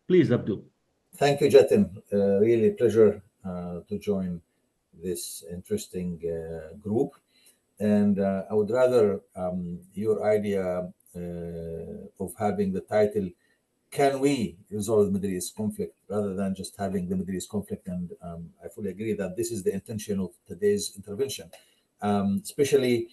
Please, Abdul. Thank you, Jatin. Really pleasure to join this interesting group. And I would rather your idea of having the title, "Can we resolve the Middle East conflict?" rather than just having the Middle East conflict. And I fully agree that this is the intention of today's intervention, especially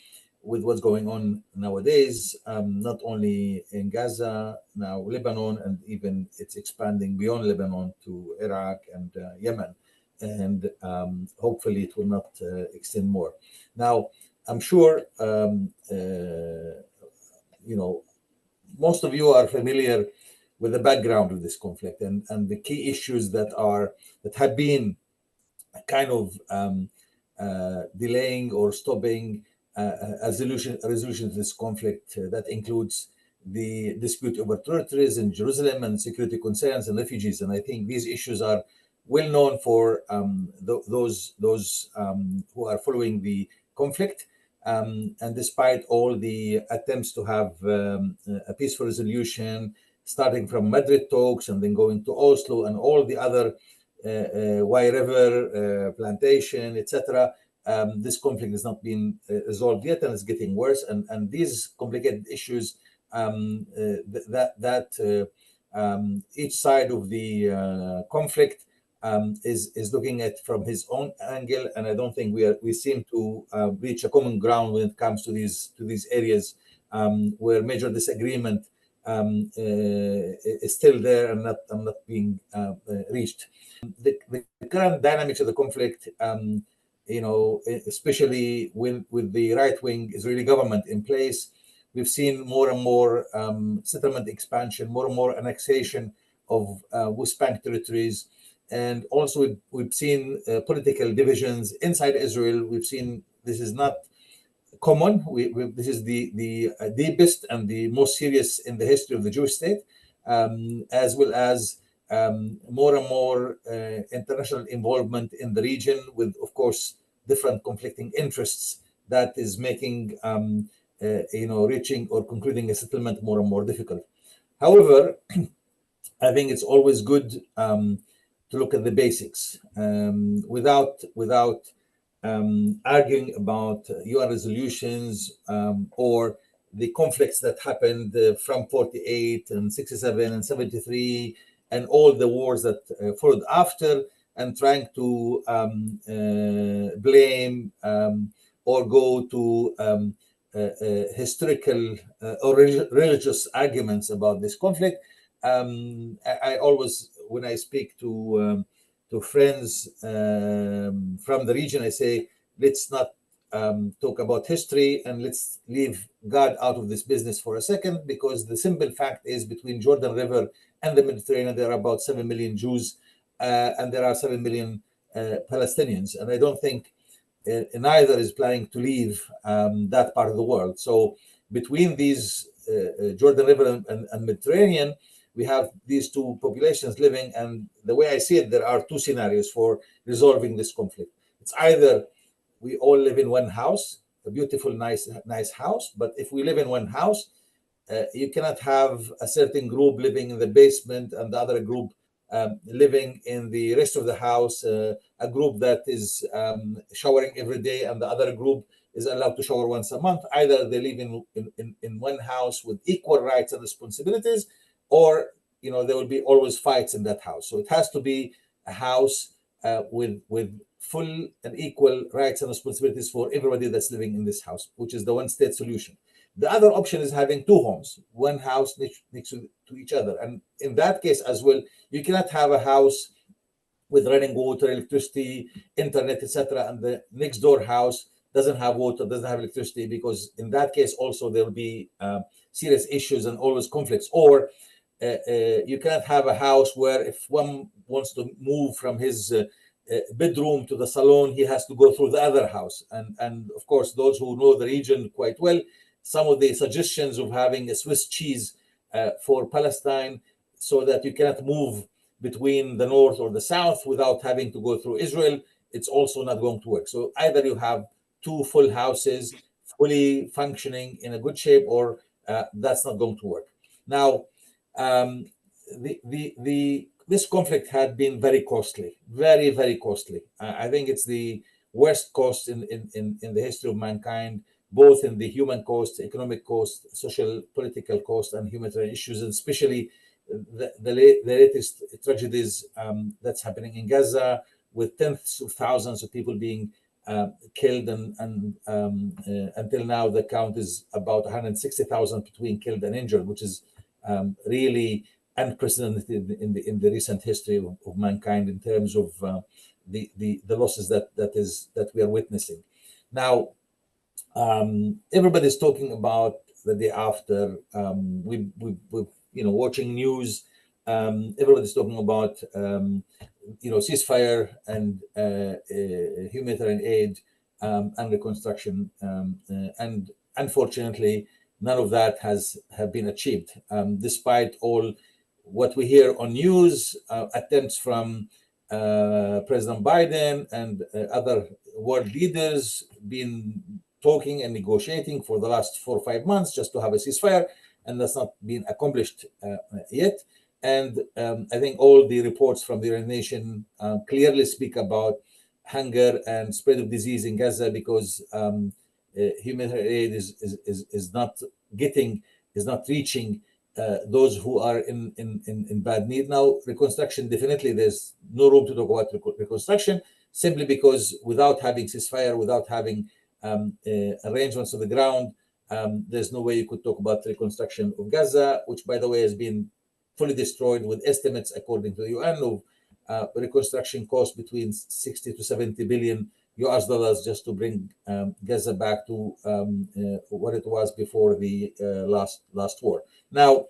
with what's going on nowadays, not only in Gaza, now Lebanon, and even it's expanding beyond Lebanon to Iraq and Yemen. And hopefully it will not extend more. Now, I'm sure, most of you are familiar with the background of this conflict and the key issues that have been kind of delaying or stopping a resolution to this conflict. That includes the dispute over territories in Jerusalem and security concerns and refugees. And I think these issues are well known for those who are following the conflict. And despite all the attempts to have a peaceful resolution, starting from Madrid talks and then going to Oslo and all the other Wye River plantation, etc., this conflict has not been resolved yet, and it's getting worse. And these complicated issues each side of the conflict is looking at from his own angle, and I don't think we seem to reach a common ground when it comes to these areas where major disagreement is still there and not being reached. The current dynamics of the conflict, especially with the right-wing Israeli government in place, we've seen more and more settlement expansion, more and more annexation of West Bank territories. And also we've seen political divisions inside Israel. We've seen this is not common. This is the deepest and the most serious in the history of the Jewish state, as well as more and more international involvement in the region with, of course, different conflicting interests that is making, reaching or concluding a settlement more and more difficult. However, I think it's always good to look at the basics without arguing about UN resolutions or the conflicts that happened from 48 and 67 and 73 and all the wars that followed after, and trying to blame or go to historical or religious arguments about this conflict. I always, when I speak to friends from the region, I say, let's not talk about history and let's leave God out of this business for a second, because the simple fact is between Jordan River and the Mediterranean, there are about 7 million Jews and there are 7 million Palestinians. And I don't think neither is planning to leave that part of the world. So between these Jordan River and Mediterranean, we have these two populations living, and the way I see it, there are two scenarios for resolving this conflict. It's either we all live in one house, a beautiful, nice house, but if we live in one house, you cannot have a certain group living in the basement and the other group living in the rest of the house, a group that is showering every day and the other group is allowed to shower once a month. Either they live in one house with equal rights and responsibilities, or there will be always fights in that house. So it has to be a house with full and equal rights and responsibilities for everybody that's living in this house, which is the one-state solution. The other option is having two homes, one house next to each other. And in that case as well, you cannot have a house with running water, electricity, internet, etc., and the next door house doesn't have water, doesn't have electricity, because in that case also there will be serious issues and always conflicts. Or you cannot have a house where if one wants to move from his bedroom to the salon, he has to go through the other house. And of course, those who know the region quite well, some of the suggestions of having a Swiss cheese for Palestine, so that you cannot move between the north or the south without having to go through Israel, it's also not going to work. So either you have two full houses fully functioning in a good shape, or that's not going to work. Now, this conflict had been very costly, very, very costly. I think it's the worst cost in the history of mankind, both in the human cost, economic cost, social, political cost, and humanitarian issues, and especially the latest tragedies that's happening in Gaza, with tens of thousands of people being killed, and until now the count is about 160,000 between killed and injured, which is really unprecedented in the recent history of mankind in terms of the losses that we are witnessing now. Everybody's talking about the day after. We watching news. Everybody's talking about ceasefire and humanitarian aid and reconstruction, and unfortunately, none of that have been achieved, despite all what we hear on news, attempts from President Biden and other world leaders been talking and negotiating for the last 4 or 5 months just to have a ceasefire, and that's not been accomplished yet. And I think all the reports from the United Nations clearly speak about hunger and spread of disease in Gaza, because humanitarian aid is not reaching those who are in bad need. Now, reconstruction, definitely there's no room to talk about reconstruction, simply because without having ceasefire, without having arrangements on the ground, there's no way you could talk about reconstruction of Gaza, which, by the way, has been fully destroyed, with estimates according to the UN of reconstruction cost between 60 to 70 billion US dollars just to bring Gaza back to what it was before the last war. Now,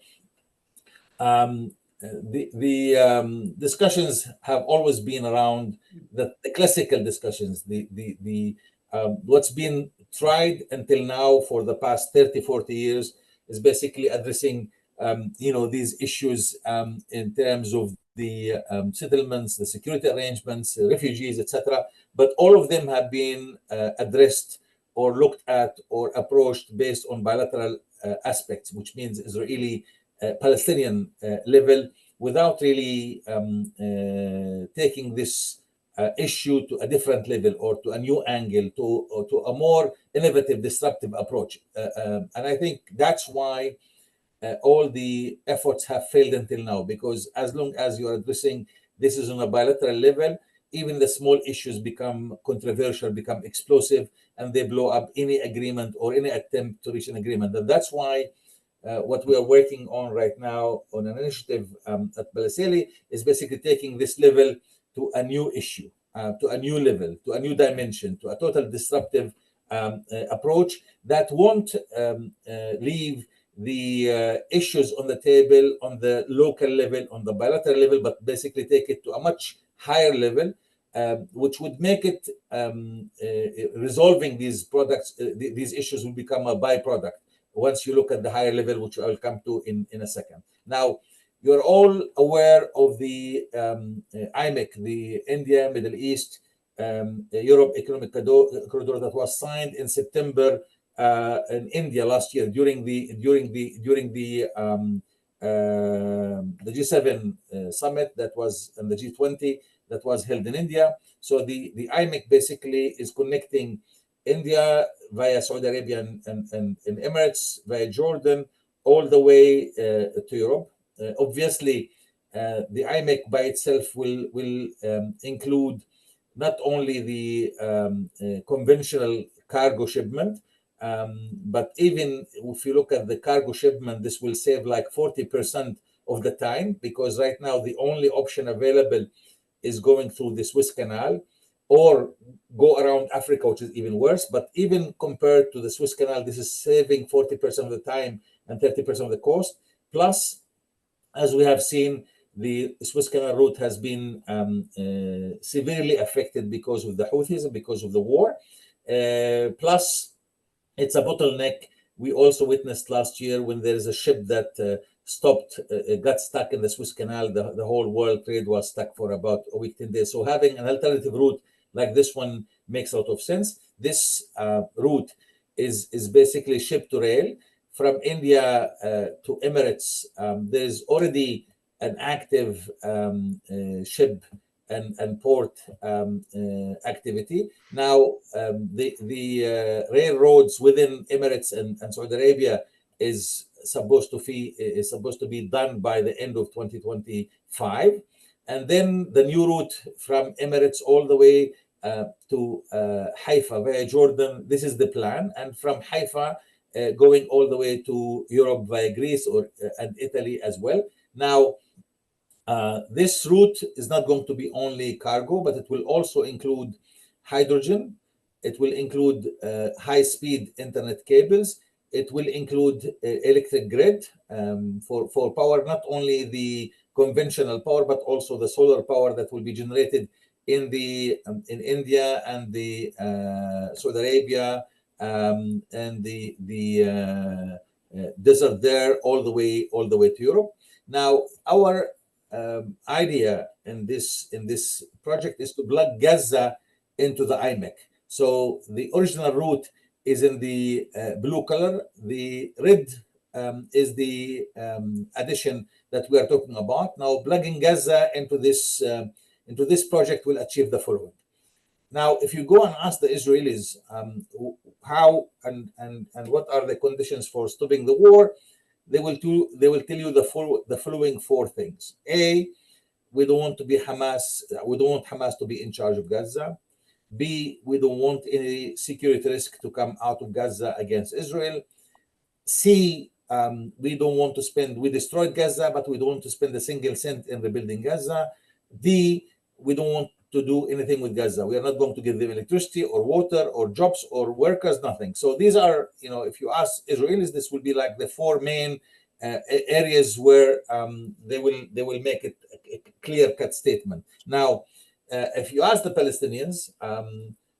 the discussions have always been around the classical discussions, what's been tried until now for the past 30, 40 years is basically addressing these issues in terms of the settlements, the security arrangements, refugees, etc. But all of them have been addressed or looked at or approached based on bilateral aspects, which means Israeli Palestinian level, without really taking this issue to a different level or to a new angle, to a more innovative, disruptive approach. And I think that's why all the efforts have failed until now, because as long as you are addressing this is on a bilateral level, even the small issues become controversial, become explosive, and they blow up any agreement or any attempt to reach an agreement. And that's why what we are working on right now on an initiative at Palestinian is basically taking this level to a new issue, to a new level, to a new dimension, to a total disruptive approach that won't leave the issues on the table on the local level, on the bilateral level, but basically take it to a much higher level, which would make it resolving these these issues will become a byproduct once you look at the higher level, which I'll come to in a second. Now, you're all aware of the IMEC, the India, Middle East, Europe Economic Corridor that was signed in September in India last year during the G7 summit that was, and the G20 that was held in India. So the IMEC basically is connecting India via Saudi Arabia and Emirates, via Jordan, all the way to Europe. Obviously, the IMEC by itself will include not only the conventional cargo shipment, but even if you look at the cargo shipment, this will save like 40% of the time, because right now the only option available is going through the Suez Canal or go around Africa, which is even worse. But even compared to the Suez Canal, this is saving 40% of the time and 30% of the cost. Plus, as we have seen, the Suez Canal route has been severely affected because of the Houthis and because of the war. Plus, it's a bottleneck. We also witnessed last year when there is a ship that got stuck in the Suez Canal. The whole world trade was stuck for about a week, 10 days. So having an alternative route like this one makes a lot of sense. This route is basically ship to rail from India to Emirates. There's already an active ship and port activity. Now, the railroads within Emirates and Saudi Arabia is supposed to be done by the end of 2025, and then the new route from Emirates all the way to Haifa via Jordan. This is the plan, and from Haifa going all the way to Europe via Greece and Italy as well. Now, this route is not going to be only cargo, but it will also include hydrogen. It will include high-speed internet cables. It will include electric grid for power, not only the conventional power, but also the solar power that will be generated in India and the Saudi Arabia and the desert there, all the way to Europe. Now, our idea in this project is to plug Gaza into the IMEC. So the original route is in the blue color. The red is the addition that we are talking about. Now, plugging Gaza into this project will achieve the following. Now, if you go and ask the Israelis how and what are the conditions for stopping the war, they will tell you the following four things. A, we don't want Hamas to be in charge of Gaza. B, we don't want any security risk to come out of Gaza against Israel. C, we destroyed Gaza, but we don't want to spend a single cent in rebuilding Gaza. D, we don't want to do anything with Gaza. We are not going to give them electricity or water or jobs or workers, nothing. So these are, if you ask Israelis, this will be like the four main areas where they will make it a clear-cut statement. Now, if you ask the Palestinians,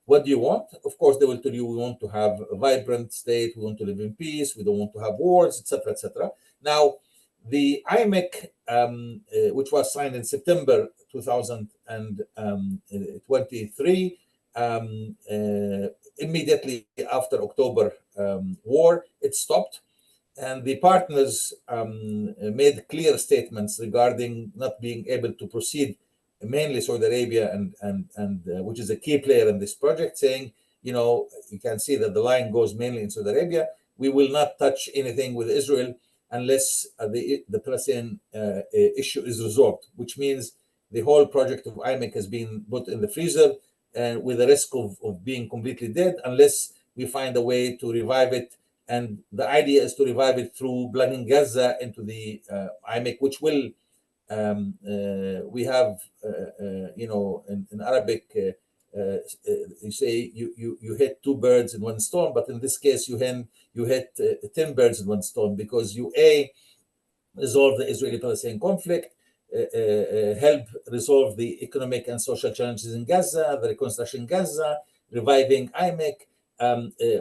what do you want? Of course, they will tell you we want to have a vibrant state, we want to live in peace, we don't want to have wars, etc., etc. Now, the IMEC, which was signed in September 2023, immediately after October war, it stopped. And the partners made clear statements regarding not being able to proceed, mainly Saudi Arabia, and which is a key player in this project, saying, you can see that the line goes mainly in Saudi Arabia. We will not touch anything with Israel unless the Palestinian issue is resolved, which means the whole project of IMEC has been put in the freezer and with the risk of being completely dead unless we find a way to revive it. And the idea is to revive it through plugging Gaza into the IMEC, which will, we have, in Arabic, you say you hit two birds in one stone, but in this case you hit 10 birds in one stone, because you resolve the Israeli-Palestinian conflict, help resolve the economic and social challenges in Gaza, the reconstruction in Gaza, reviving IMEC,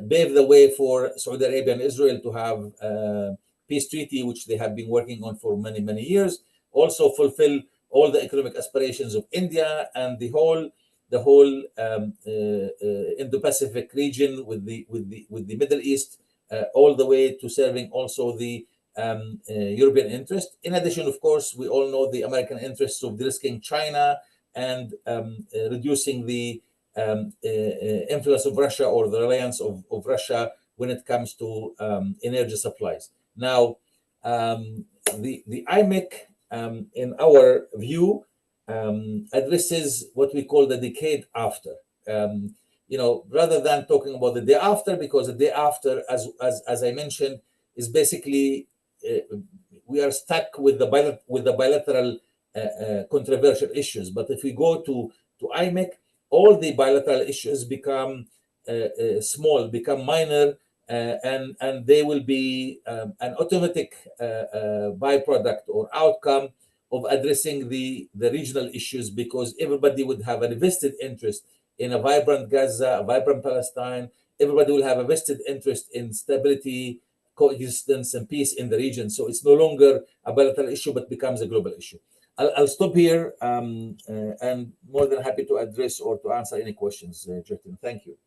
pave the way for Saudi Arabia and Israel to have a peace treaty, which they have been working on for many, many years. Also fulfill all the economic aspirations of India and the whole Indo-Pacific region with the Middle East, all the way to serving also the European interest. In addition, of course, we all know the American interests of de-risking China and reducing the influence of Russia or the reliance of Russia when it comes to energy supplies. Now, the IMEC, in our view, addresses what we call the decade after. Rather than talking about the day after, because the day after, as I mentioned, is basically we are stuck with the bilateral controversial issues. But if we go to IMEC, all the bilateral issues become small, become minor, and they will be an automatic byproduct or outcome of addressing the regional issues, because everybody would have a vested interest in a vibrant Gaza, a vibrant Palestine. Everybody will have a vested interest in stability, coexistence, and peace in the region. So it's no longer a bilateral issue, but becomes a global issue. I'll stop here and more than happy to address or to answer any questions, Jatin. Thank you.